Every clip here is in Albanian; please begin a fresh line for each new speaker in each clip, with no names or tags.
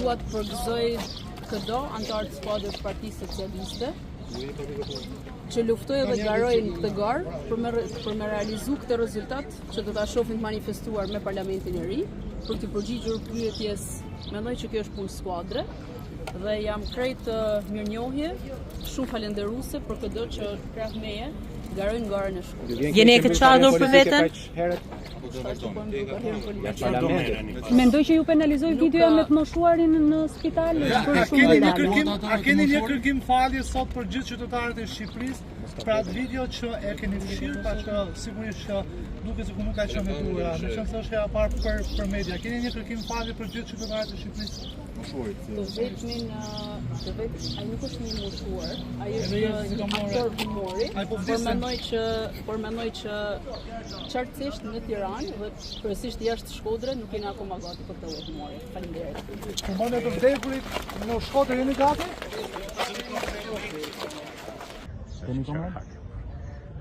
dua të përgëzoj këdo antar të skuadrës Partisë Socialiste që luftoi dhe garoi në këtë garë për me realizu këtë rezultat që do ta shohim të manifestuar me Parlamentin e ri, për të përgjigjur pyetjes. Mendoj që kjo është punë skuadre dhe jam krejt mirënjohje, shumë falenderuese për çdo që krah meje garojnë në garën e shkollës.
Jeni e këtë çador për veten?
Mendoj që ju penalizoi videoja me të moshuarin në spital për shumë
dalë. A keni një kërkim falje sot për gjithë qytetarët e Shqipërisë për atë video që e keni fshirë, pa që sigurisht që duke sikur nuk ka qenë e duhura, në qenë se është e parë për media. Keni një kërkim falje për gjithë qytetarët e Shqipërisë?
Ai nuk është një moshuar, ai është një aktor humori, por mendoj që qartësisht në Tiranë dhe kryesisht jashtë Shkodrës nuk jeni akoma gati për të humori. Faleminderit.
Përmendje të vdekurit në Shkodër jeni gati?
Keni koment?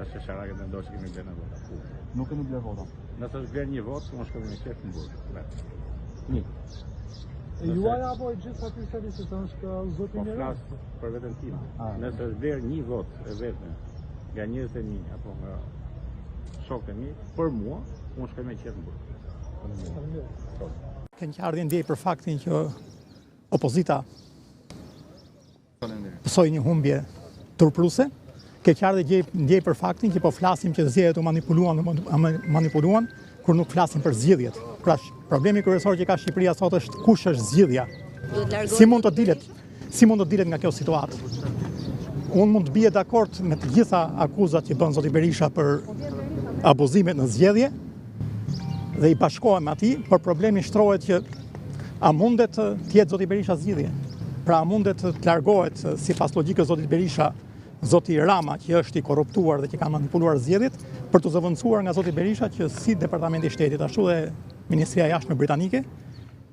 Është Sharake mendoj se kemi blerë vota.
Nuk keni blerë vota.
Nëse është blerë një votë, unë shkoj me shef në burg.
Një.
E juaja apo e gjithë Partisë Socialiste është zoti
Po
Mira?
flas për veten time. Nëse është blerë një votë e vetme nga njerëzit e mi apo nga shokët e mi, për mua, unë shkoj me qef në burg.
Kënë që ardhje ndjej për faktin që opozita pësoj një humbje turpruse, keqardhje ndjej për faktin që po flasim që zgjedhjet u manipuluan, kur nuk flasim për zgjedhjet. Pra problemi kryesor që ka Shqipëria sot është kush është zgjidhja. Si mund të dilet nga kjo situatë? Unë mund të bie dakord me të gjitha akuzat që bën zoti Berisha për abuzimet në zgjedhje dhe i bashkohem atij, por problemi shtrohet që a mundet të jetë zoti Berisha zgjidhje? Pra a mundet të largohet sipas logjikës zotit Berisha zoti Rama që është i korruptuar dhe që ka manipuluar zgjedhjet për të zëvendësuar nga zoti Berisha që si Departamenti i Shtetit ashtu dhe Ministria e Jashtme Britanike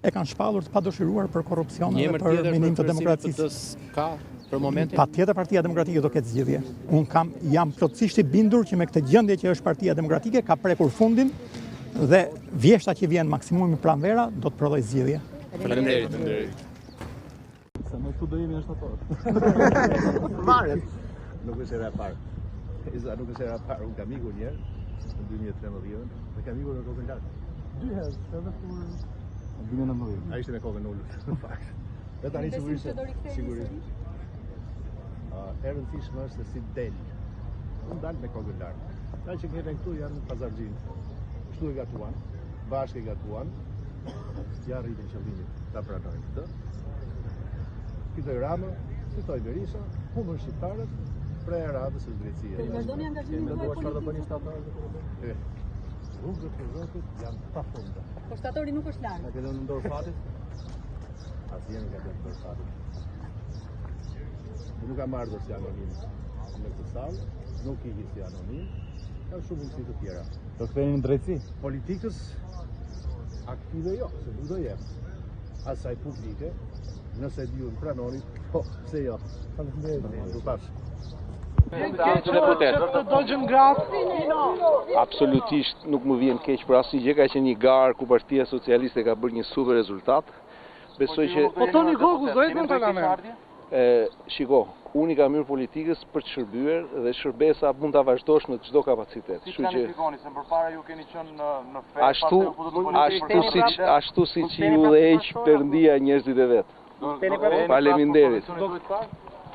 e kanë shpallur të padëshiruar për korrupsion dhe për minim të demokracisë.
Ka për momentin?
Patjetër Partia Demokratike do ketë zgjedhje. Unë jam plotësisht i bindur që me këtë gjendje që është Partia Demokratike ka prekur fundin dhe vjeshta që vjen maksimumi pranvera do të prodhoj zgjedhje.
Faleminderit.
Se më këtu do jemi anëtator.
Varet. Nuk është era e parë. Nuk është era e parë, unë kam ikur një herë në 2013 dhe kam ikur në kokën lartë.
2 herë, edhe kur
Në 2019.
Ai ishte me kokën ulur, në fakt. Dhe tani sigurisht. E rëndësishme është se si del. Unë dal me kokën lartë. Ata që ngelen këtu janë pazarxhinë. Kështu e gatuan, bashkë e gatuan. Ja rritin qëllimin ta pranojnë këtë. Fitoi Rama, fitoi Berisha, humbën shqiptarët, prej radhës së drejtësisë.
Vazhdoni angazhimin
politik. Rrugët e Zotit janë pafunda.
Po shtatori nuk është larg.
Na ke dhënë në dorë fatit? Asnjë nuk ka dhënë në dorë fatit. Nuk ka marrë dosje anonim në këtë sallë, nuk i si anonim, ka shumë mundësi të tjera.
Do ktheheni në drejtësi?
Politikës aktive jo, se nuk do jem. Asaj publike, nëse ju në pranoni, po, pse jo. Faleminderit.
Absolutisht nuk më vjen keq për asnjë gjë, ka qenë një garë ku Partia Socialiste ka bërë një super rezultat. Besoj që
Po Toni Gogu do jetë në parlament.
Shiko, unë i kam hyrë politikës për të shërbyer dhe shërbesa mund ta vazhdosh në çdo kapacitet. Kështu që
se përpara ju keni qenë në fe,
ashtu siç i udhëheq Perëndia njerëzit e vet. Faleminderit.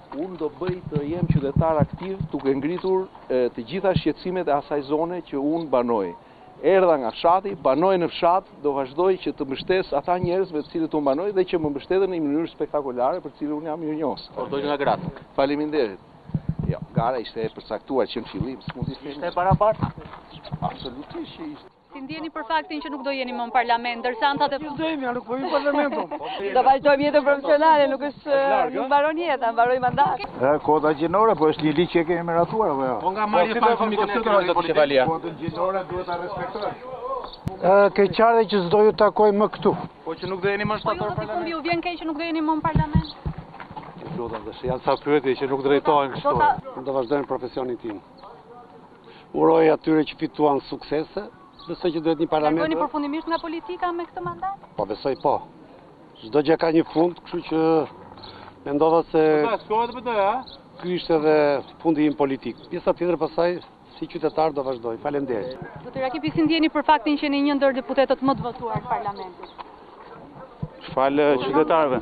Unë do bëj të jem qytetar aktiv duke ngritur të gjitha shqetësimet e asaj zone që unë banoj. Erdha nga fshati, banoj në fshat, do vazhdoj që të mbështes ata njerëz me të cilët unë banoj dhe që më mbështeten në mënyrë spektakolare për të cilën unë jam mirënjohës.
Ordoj nga gratë.
Faleminderit. Jo, gara ishte e përcaktuar që në fillim, s'mund të
Ishte e barabartë.
Absolutisht që ishte.
Si ndjeni për faktin që nuk do jeni më në parlament, ndërsa anëtat e
Nuk po vim parlamentin.
do vazhdojmë jetën profesionale, nuk mbaron jeta, mbaroj mandat.
Kota gjinore, po është një ligj që kemi miratuar apo jo?
Po nga marrje fami këtë do të Shevalia.
Kotën gjinore duhet ta respektojmë.
Keqardhje që s'do ju takoj më këtu.
Po që nuk do jeni më
Po ju si fundi ju vjen keq që nuk do jeni më në parlament?
Lutem tash, janë sa pyetje që nuk drejtohen kështu.
Do vazhdojnë profesionin tim. Uroj atyre që fituan suksese, besoj që duhet një parlament.
Largoni përfundimisht nga politika me këtë mandat?
Po besoj po. Çdo gjë ka një fund, kështu që mendova se ky ishte edhe fundi im politik. Pjesa tjetër pastaj si qytetar do vazhdoj. Faleminderit.
Zoti Rakipi, si ndjeni për faktin që jeni një ndër deputetët më të votuar të parlamentit?
Falë qytetarëve.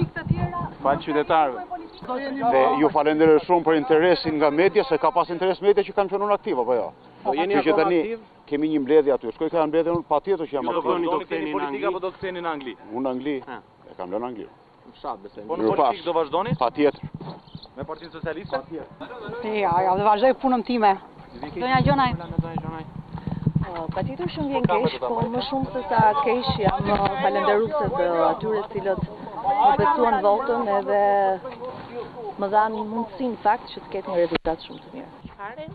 Dhe ju falenderoj shumë për interesin nga media, se ka pas interes media që kanë qenë aktiv apo jo.
Po jeni
Që tani kemi një mbledhje aty. Shkoj ka mbledhje unë patjetër që jam aktiv.
do ktheni në Angli apo do ktheni në Angli?
Unë në Angli. E kam lënë Angli.
Fshat besoj. Po në politik do vazhdoni?
Patjetër.
Me Partinë Socialiste?
Ja, dhe vazhdoj punën time. Donja Gjonaj.
Patjetër që vjen keq, po më shumë se sa keq jam falenderuese të atyre të cilët më besuan votën edhe më dhanë mundësinë fakt që të ketë një rezultat shumë të mirë.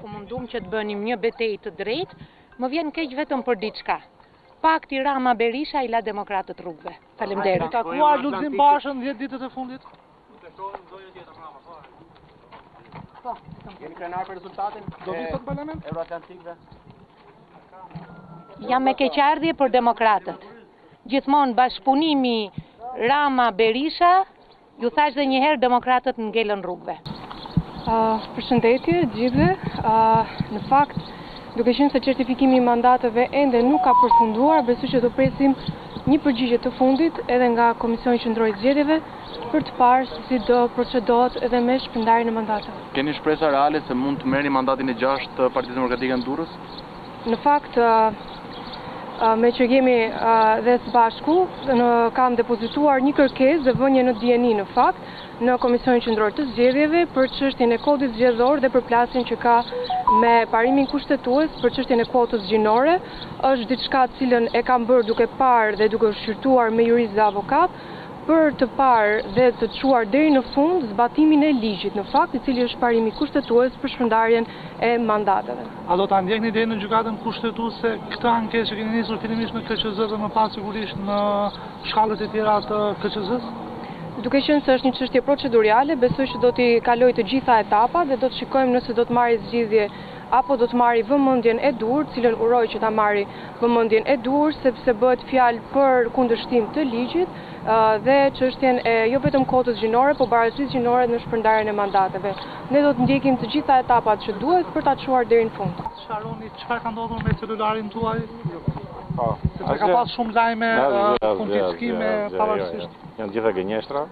U mundum që të bënim një betejë të drejtë, më vjen keq vetëm për diçka. Pakti Rama Berisha i la demokratët rrugëve. Faleminderit.
Takuar Lulzim Bashën 10 ditët e fundit.
Jeni krenar për rezultatin?
Do vi sot parlament?
Euroatlantikëve.
Jam me keqardhje për demokratët. Gjithmonë bashkëpunimi Rama Berisha, ju thash dhe njëherë demokratët ngelën rrugëve.
Përshëndetje gjithëve. Në fakt, duke qenë se certifikimi i mandateve ende nuk ka përfunduar, besoj që do presim një përgjigje të fundit edhe nga Komisioni Qendror i Zgjedhjeve për të parë si do procedohet edhe me shpërndarjen e mandateve.
Keni shpresa reale se mund të merrni mandatin e 6 të Partisë Demokratike në Durrës?
Në fakt, me që jemi dhe së bashku, kam depozituar një kërkesë dhe vënje në dieni në fakt në Komisionin Qendror të Zgjedhjeve për çështjen e kodit zgjedhor dhe për plasjen që ka me parimin kushtetues për çështjen e kuotës gjinore. Është diçka të cilën e kam bërë duke parë dhe duke shqyrtuar me juristë dhe avokat për të parë dhe të çuar deri në fund zbatimin e ligjit në fakt, i cili është parimi kushtetues për shpërndarjen e mandateve.
A do ta ndjekni deri në gjykatën kushtetuese këtë anketë që keni nisur fillimisht në KQZ dhe më pas sigurisht në shkallët e tjera të KQZ-s?
Duke qenë se është një çështje procedurale, besoj që do t'i kaloj të gjitha etapat dhe do të shikojmë nëse do të marrë zgjidhje apo do të marrë vëmendjen e dur, cilën uroj që ta marrë vëmendjen e dur, sepse bëhet fjalë për kundërshtim të ligjit dhe çështjen e jo vetëm kotës gjinore, por barazisë gjinore në shpërndarjen e mandateve. Ne do të ndjekim të gjitha etapat që duhet për ta çuar deri në fund.
Sharoni, çfarë ka ndodhur me celularin tuaj? Se ka pas shumë lajme konfiskime pavarësisht.
Janë gjitha gënjeshtra.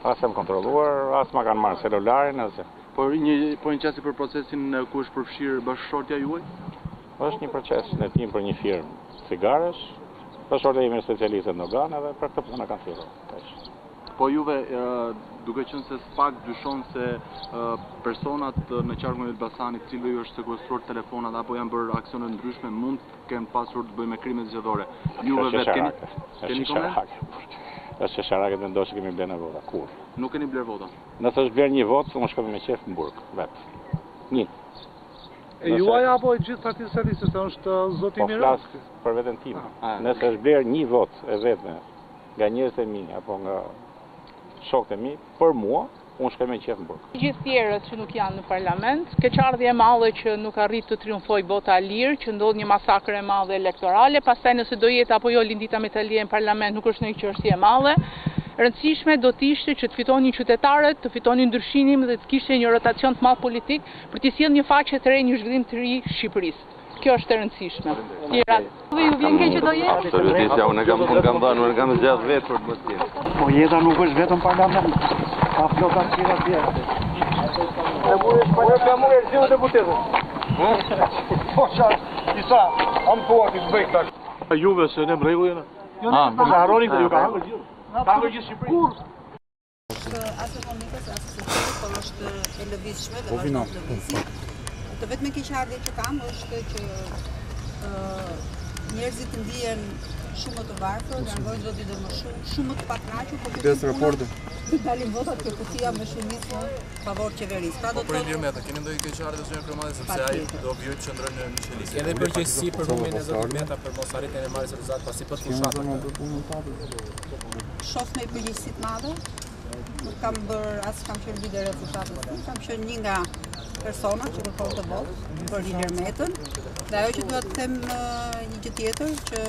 As jam kontrolluar, as ma kanë marrë celularin, as.
Po një qasi për procesin ku është përfshirë bashkëshortja juaj?
Është një proces në tim për një firmë cigaresh. Bashkëshortja ime është specialiste në organe dhe për këtë punë kanë filluar.
Po juve, duke qenë se pak dyshon se personat në qarkun e Elbasanit, cilëve ju është sekuestruar telefonat apo janë bërë aksione ndryshme, mund të kenë pasur të bëjë me krime zgjedhore. Juve vetë keni koment?
Është shesharake të ndoshë kemi blerë në vota. Kur?
Nuk keni blerë vota?
Nëse është blerë një votë, unë shkoj me qef në burg, vetë. Një.
E juaj apo e gjithë Partisë Socialiste, se është zoti Miro?
Po flas për veten time. Nëse është blerë një votë e vetme nga njerëzit e mi apo nga shokët e mi, për mua, unë shkoj me qef në burg.
Gjithë tjerët që nuk janë në parlament, keqardhje e madhe që nuk arrit të triumfoj vota lirë, që ndodh një masakër e madhe elektorale, pastaj nëse do jetë apo jo Lindita Metalia në parlament nuk është një çështje e madhe. Rëndësishme do të ishte që të fitonin qytetarët, të fitonin ndryshimin dhe të kishte një rotacion të madh politik për të sjellë një faqe të re, një zhvillim të ri Shqipërisë. Kjo është e rëndësishme.
Ju vjen keq që do jetë?
Absolutisht, ja, unë kam dhënë, unë kam zgjedh vetë për të mos qenë.
Po jeta nuk është vetëm parlament. Ka floka të tjera tjera.
Po jam unë zgjedhur deputetën. Po çfarë? Isa, am thua ti bëj tash. Juve se ne rregull jena. Po sa harroni këtë ju ka hangër gjithë. Ka hangër gjithë Shqipërinë.
Asë komites, por është e lëvizshme dhe vazhdon të lëvizë. Të vetme keqardhje që kam është që njerëzit të ndihen shumë të varfër, largojnë zoti dhe më shumë të pakënaqur, por
Des raporti.
Dalin votat për kutia me shumicë favor qeverisë. Pra do të thotë
Meta, keni ndonjë keqardhje zonja Kremadi sepse ai do vijë të qëndron në Misheliz.
Edhe përgjegjësi për numrin e zotit Meta për mos arritjen e marrjes rezultat pasi po të fushat.
Shoh me përgjegjësi të madhe. Nuk kam bërë kam qenë lider e fushatës. Kam qenë një nga persona që kërkon të votë për Ilir Metën. Dhe ajo që duhet të them një gjë tjetër që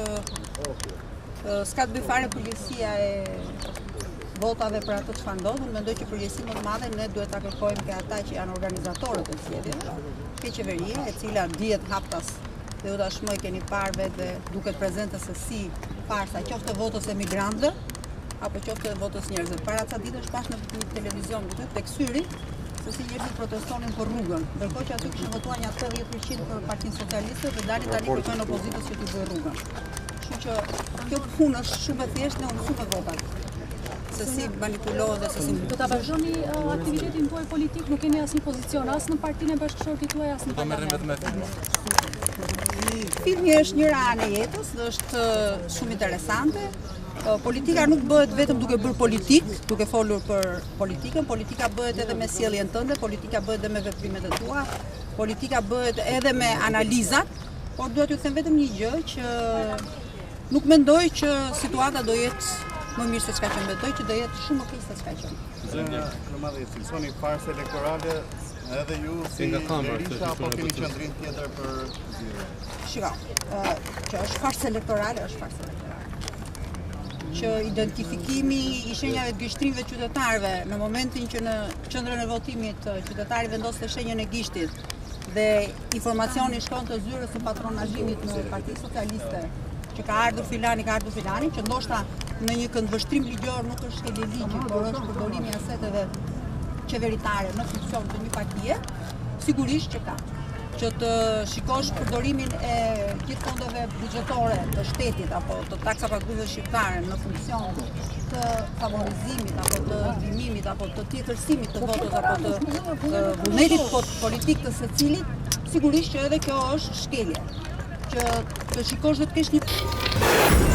s'ka të bëjë fare përgjegjësia
votave për atë çfarë ndodh, unë mendoj që përgjegjësi më të madhe ne duhet ta kërkojmë ke ata që janë organizatorët e zgjedhjeve, ke qeveria, e cila dihet haptas dhe u tashmë keni parë vetë duket prezente se si farsa qoftë votës emigrantëve apo qoftë votës njerëzve. Para ca ditësh pash në televizion tek Syri se si njerëzit protestonin për rrugën, ndërkohë që aty kishin votuar një 80% për Partinë Socialiste dhe dalin tani kërkojnë opozitës që t'i bëjë rrugën. Kështu që kjo punë është shumë e thjeshtë në mësume votat. Se si manipulohet dhe se si...
Do ta vazhdoni aktivitetin tuaj politik, nuk keni asnjë pozicion as në partinë e bashkëshortit tuaj as në parlament.
Filmi është një anë e jetës dhe është shumë interesante. Politika nuk bëhet vetëm duke bërë politik, duke folur për politikën, politika bëhet edhe me sjelljen tënde, politika bëhet edhe me veprimet e tua, politika bëhet edhe me analizat, por duhet t'ju them vetëm një gjë që nuk mendoj që situata do jetë më mirë se çka që mendoj, që do jetë shumë më keq se çka që.
Zënja, në madhe cilësoni farsë elektorale edhe ju si Berisha apo keni qendrim tjetër për zgjedhje?
Shiko, që është farsë elektorale, është farsë elektorale. Që identifikimi i shenjave të gështrimeve qytetarëve në momentin që në qendrën e votimit qytetari vendoste shenjën e gishtit dhe informacioni shkon të zyrës së patronazhimit në Partinë Socialiste që ka ardhur filani, që ndoshta në një këndvështrim ligjor nuk është shkelje ligji, por është përdorimi i aseteve qeveritare në funksion të një partie, sigurisht që ka. Që të shikosh përdorimin e gjithë fondeve buxhetore të shtetit apo të taksa paguesve shqiptare në funksion të favorizimit apo të ndihmimit apo të tjetërsimit të votës apo të vullnetit politik të secilit, sigurisht që edhe kjo është shkelje. Që të shikosh dhe të kesh një